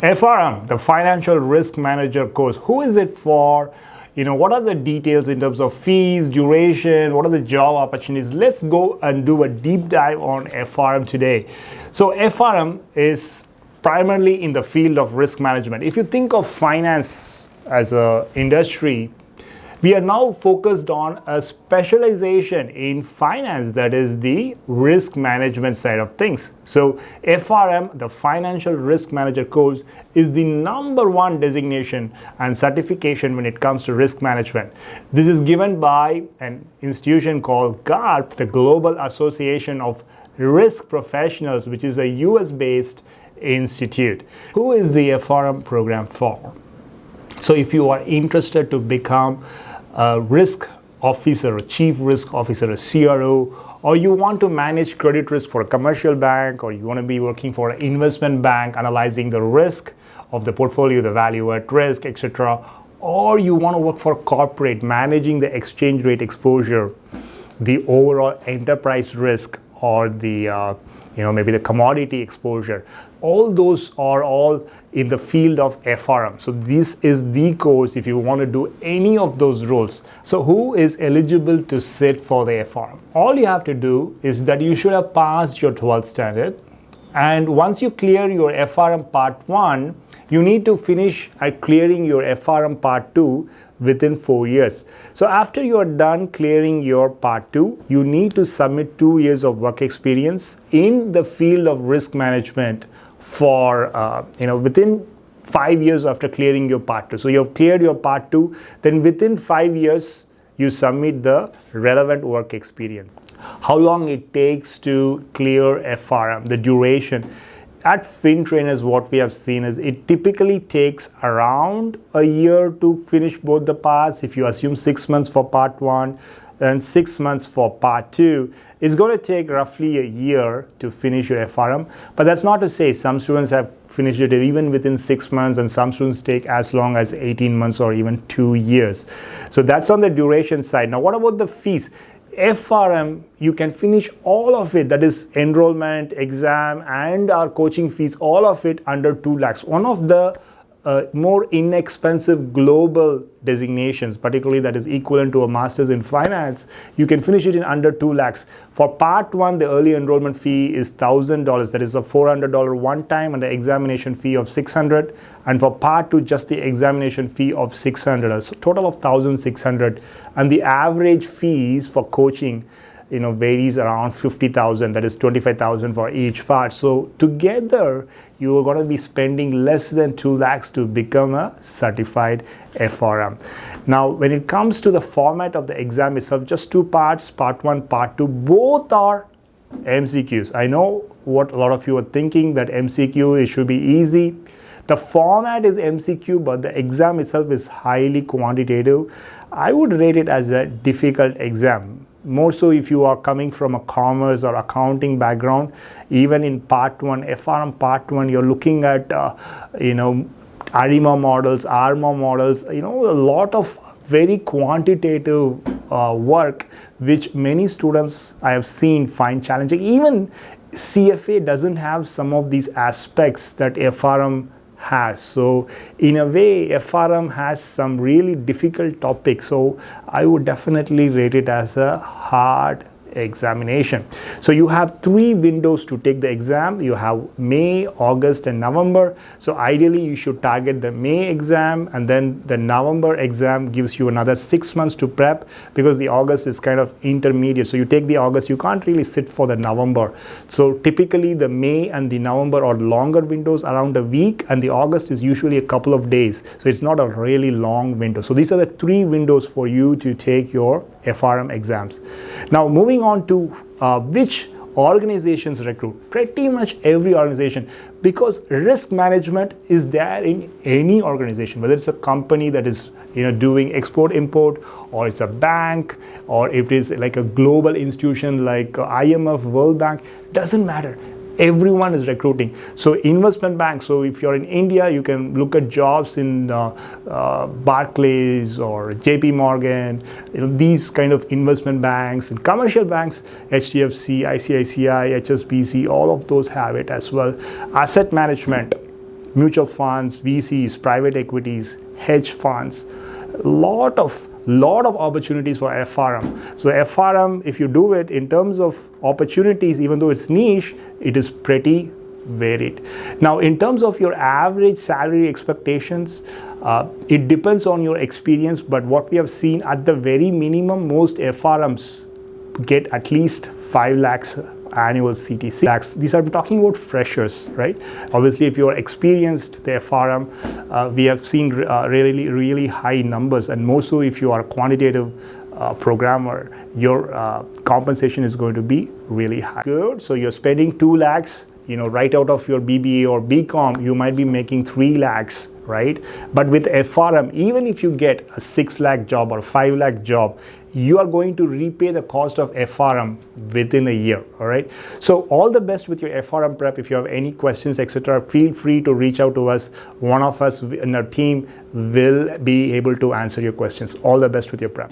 FRM, the Financial Risk Manager course, who is it for? What are the details in terms of fees, duration, what are the job opportunities? Let's go and do a deep dive on FRM today. So FRM is primarily in the field of risk management. If you think of finance as an industry, we are now focused on a specialization in finance, that is the risk management side of things. So FRM, the Financial Risk Manager course, is the #1 designation and certification when it comes to risk management. This is given by an institution called GARP, the Global Association of Risk Professionals, which is a US-based institute. Who is the FRM program for? So if you are interested to become a risk officer, a chief risk officer, a CRO, or you want to manage credit risk for a commercial bank, or you want to be working for an investment bank analyzing the risk of the portfolio, the value at risk, etc., or you want to work for corporate managing the exchange rate exposure, the overall enterprise risk, or the maybe the commodity exposure. All those are all in the field of FRM. So this is the course if you want to do any of those roles. So who is eligible to sit for the FRM? All you have to do is that you should have passed your 12th standard. And once you clear your FRM Part 1, you need to finish at clearing your FRM Part 2 within 4 years. So after you are done clearing your Part 2, you need to submit 2 years of work experience in the field of risk management for within 5 years after clearing your Part 2. So you have cleared your Part 2, then within 5 years you submit the relevant work experience. How long it takes to clear FRM, the duration. At FinTrainers, what we have seen is it typically takes around a year to finish both the parts. If you assume 6 months for Part 1 and 6 months for Part 2, it's going to take roughly a year to finish your FRM. But that's not to say some students have finished it even within 6 months, and some students take as long as 18 months or even 2 years. So that's on the duration side. Now, what about the fees? FRM, you can finish all of it, that is enrollment, exam, and our coaching fees, all of it under 2 lakhs. One of the more inexpensive global designations, particularly that is equivalent to a master's in finance, you can finish it in under 2 lakhs. For Part 1, the early enrollment fee is $1,000. That is a $400 one time, and the examination fee of $600. And for Part 2, just the examination fee of $600. So total of $1,600. And the average fees for coaching varies around 50,000, that is 25,000 for each part. So together, you are going to be spending less than 2 lakhs to become a certified FRM. Now, when it comes to the format of the exam itself, just 2 parts, Part 1, Part 2, both are MCQs. I know what a lot of you are thinking, that MCQ, it should be easy. The format is MCQ, but the exam itself is highly quantitative. I would rate it as a difficult exam. More so if you are coming from a commerce or accounting background. Even in Part 1, FRM Part 1, you're looking at, ARIMA models, ARMA models, a lot of very quantitative work, which many students I have seen find challenging. Even CFA doesn't have some of these aspects that FRM has. So in a way, FRM has some really difficult topics. So I would definitely rate it as a hard examination. So you have 3 windows to take the exam. You have May, August, and November. So ideally you should target the May exam, and then the November exam gives you another 6 months to prep, because the August is kind of intermediate. So you take the August, you can't really sit for the November. So typically the May and the November are longer windows, around a week, and the August is usually a couple of days. So it's not a really long window. So these are the 3 windows for you to take your FRM exams. Now, moving on to which organizations recruit. Pretty much every organization, because risk management is there in any organization, whether it's a company that is doing export import, or it's a bank, or if it is like a global institution like IMF, World Bank, doesn't matter. Everyone is recruiting. So investment banks, so if you're in India, you can look at jobs in Barclays or JP Morgan, these kind of investment banks. And commercial banks, HDFC, ICICI, HSBC, all of those have it as well. Asset management, mutual funds, VCs, private equities, hedge funds. Lot of opportunities for FRM. So FRM, if you do it in terms of opportunities, even though it's niche, it is pretty varied. Now, in terms of your average salary expectations, it depends on your experience, but what we have seen at the very minimum, most FRMs get at least 5 lakhs annual CTC. These are talking about freshers, right? Obviously, if you are experienced, the FRM, we have seen really high numbers, and more so if you are a quantitative programmer, your compensation is going to be really high. Good. So you're spending 2 lakhs, right out of your BBA or BCom, you might be making 3 lakhs, right? But with FRM, even if you get a 6 lakh job or 5 lakh job, you are going to repay the cost of FRM within a year, all right? So all the best with your FRM prep. If you have any questions, etc., feel free to reach out to us. One of us in our team will be able to answer your questions. All the best with your prep.